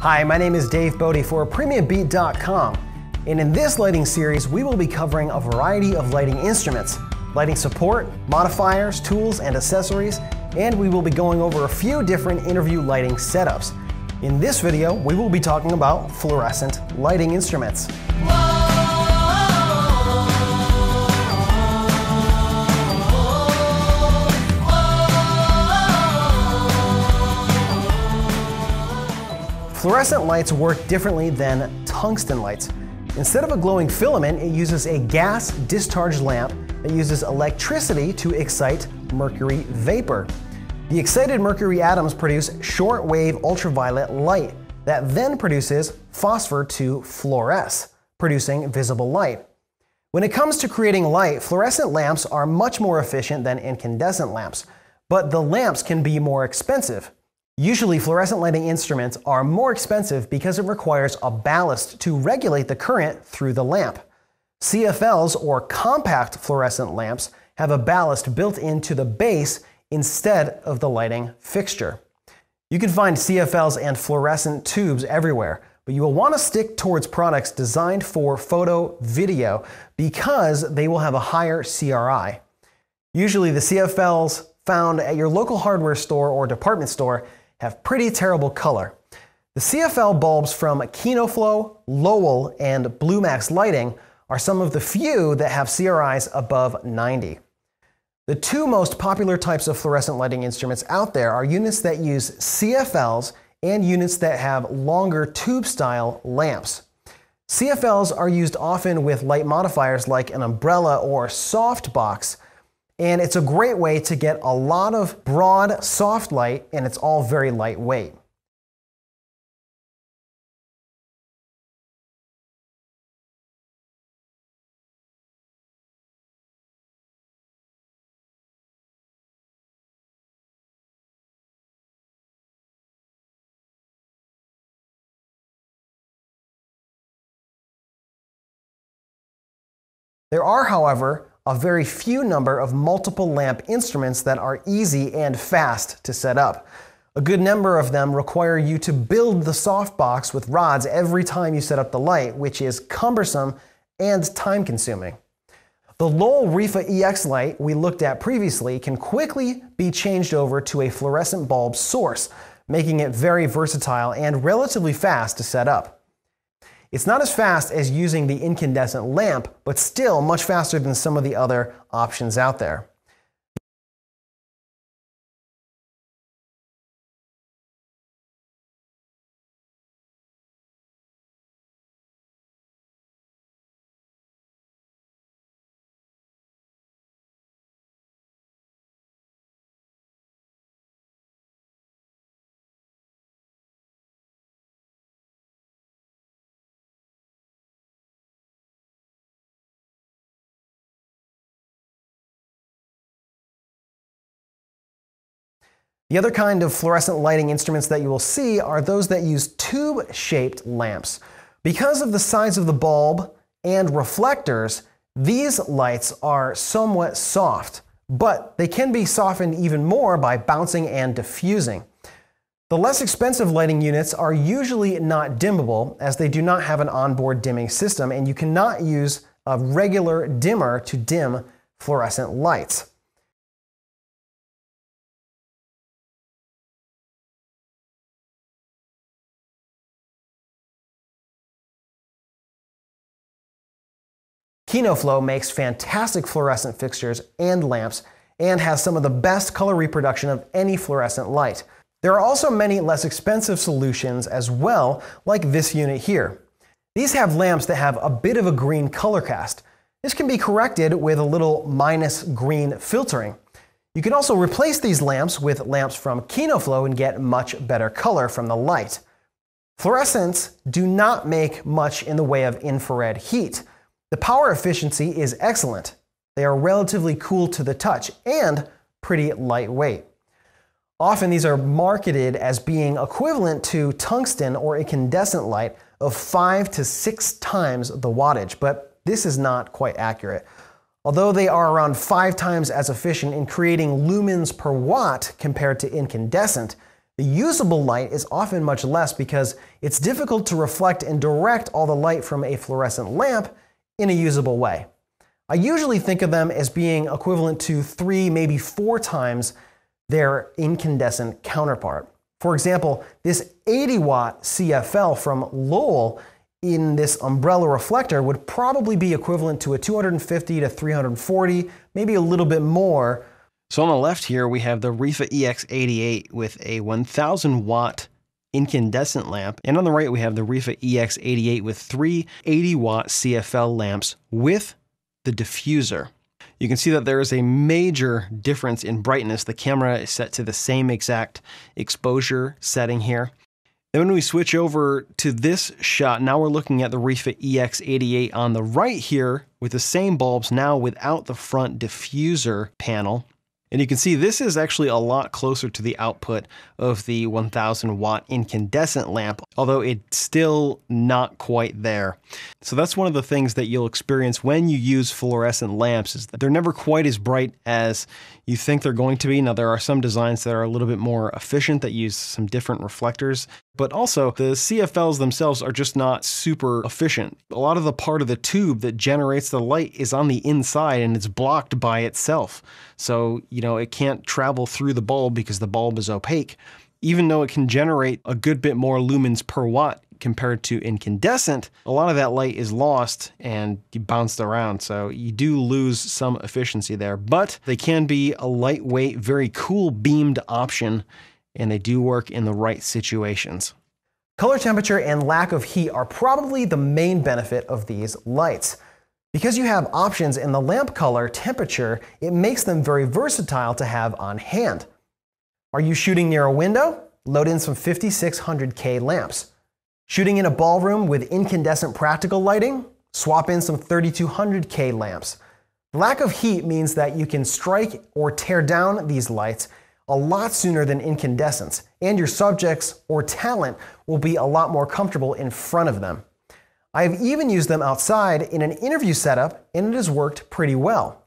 Hi, my name is Dave Bodie for PremiumBeat.com, and in this lighting series we will be covering a variety of lighting instruments, lighting support, modifiers, tools, and accessories, and we will be going over a few different interview lighting setups. In this video, we will be talking about fluorescent lighting instruments. Fluorescent lights work differently than tungsten lights. Instead of a glowing filament, it uses a gas discharge lamp that uses electricity to excite mercury vapor. The excited mercury atoms produce short-wave ultraviolet light that then produces phosphor to fluoresce, producing visible light. When it comes to creating light, fluorescent lamps are much more efficient than incandescent lamps, but the lamps can be more expensive. Usually, fluorescent lighting instruments are more expensive because it requires a ballast to regulate the current through the lamp. CFLs, or compact fluorescent lamps, have a ballast built into the base instead of the lighting fixture. You can find CFLs and fluorescent tubes everywhere, but you will want to stick towards products designed for photo video because they will have a higher CRI. Usually the CFLs found at your local hardware store or department store have pretty terrible color. The CFL bulbs from KinoFlow, Lowell, and BlueMax Lighting are some of the few that have CRIs above 90. The two most popular types of fluorescent lighting instruments out there are units that use CFLs and units that have longer tube-style lamps. CFLs are used often with light modifiers like an umbrella or softbox, and it's a great way to get a lot of broad, soft light, and it's all very lightweight. There are, however, a very few number of multiple lamp instruments that are easy and fast to set up. A good number of them require you to build the softbox with rods every time you set up the light, which is cumbersome and time-consuming. The Lowell Rifa EX light we looked at previously can quickly be changed over to a fluorescent bulb source, making it very versatile and relatively fast to set up. It's not as fast as using the incandescent lamp, but still much faster than some of the other options out there. The other kind of fluorescent lighting instruments that you will see are those that use tube-shaped lamps. Because of the size of the bulb and reflectors, these lights are somewhat soft, but they can be softened even more by bouncing and diffusing. The less expensive lighting units are usually not dimmable, as they do not have an onboard dimming system, and you cannot use a regular dimmer to dim fluorescent lights. KinoFlow makes fantastic fluorescent fixtures and lamps and has some of the best color reproduction of any fluorescent light. There are also many less expensive solutions as well, like this unit here. These have lamps that have a bit of a green color cast. This can be corrected with a little minus green filtering. You can also replace these lamps with lamps from KinoFlow and get much better color from the light. Fluorescents do not make much in the way of infrared heat. The power efficiency is excellent. They are relatively cool to the touch and pretty lightweight. Often these are marketed as being equivalent to tungsten or incandescent light of 5 to 6 times the wattage, but this is not quite accurate. Although they are around 5 times as efficient in creating lumens per watt compared to incandescent, The usable light is often much less because it's difficult to reflect and direct all the light from a fluorescent lamp in a usable way. I usually think of them as being equivalent to 3, maybe 4 times their incandescent counterpart. For example, this 80-watt CFL from Lowell in this umbrella reflector would probably be equivalent to a 250 to 340, maybe a little bit more. So on the left here, we have the Rifa EX88 with a 1000 watt incandescent lamp. And on the right, we have the Rifa EX88 with 3 80-watt CFL lamps with the diffuser. You can see that there is a major difference in brightness. The camera is set to the same exact exposure setting here. Then when we switch over to this shot, now we're looking at the Rifa EX88 on the right here with the same bulbs, now without the front diffuser panel. And you can see this is actually a lot closer to the output of the 1000 watt incandescent lamp, although it's still not quite there. So that's one of the things that you'll experience when you use fluorescent lamps, is that they're never quite as bright as you think they're going to be. Now, there are some designs that are a little bit more efficient that use some different reflectors, but also the CFLs themselves are just not super efficient. A lot of the part of the tube that generates the light is on the inside and it's blocked by itself. So, it can't travel through the bulb because the bulb is opaque. Even though it can generate a good bit more lumens per watt compared to incandescent, a lot of that light is lost and bounced around. So you do lose some efficiency there, but they can be a lightweight, very cool beamed option, and they do work in the right situations. Color temperature and lack of heat are probably the main benefit of these lights. Because you have options in the lamp color temperature, it makes them very versatile to have on hand. Are you shooting near a window? Load in some 5600K lamps. Shooting in a ballroom with incandescent practical lighting? Swap in some 3200K lamps. The lack of heat means that you can strike or tear down these lights a lot sooner than incandescents, and your subjects or talent will be a lot more comfortable in front of them. I have even used them outside in an interview setup, and it has worked pretty well.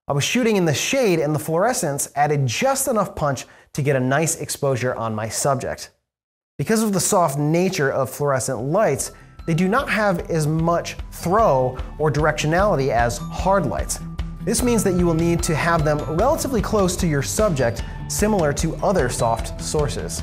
I was shooting in the shade, and the fluorescents added just enough punch to get a nice exposure on my subject. Because of the soft nature of fluorescent lights, they do not have as much throw or directionality as hard lights. This means that you will need to have them relatively close to your subject, similar to other soft sources.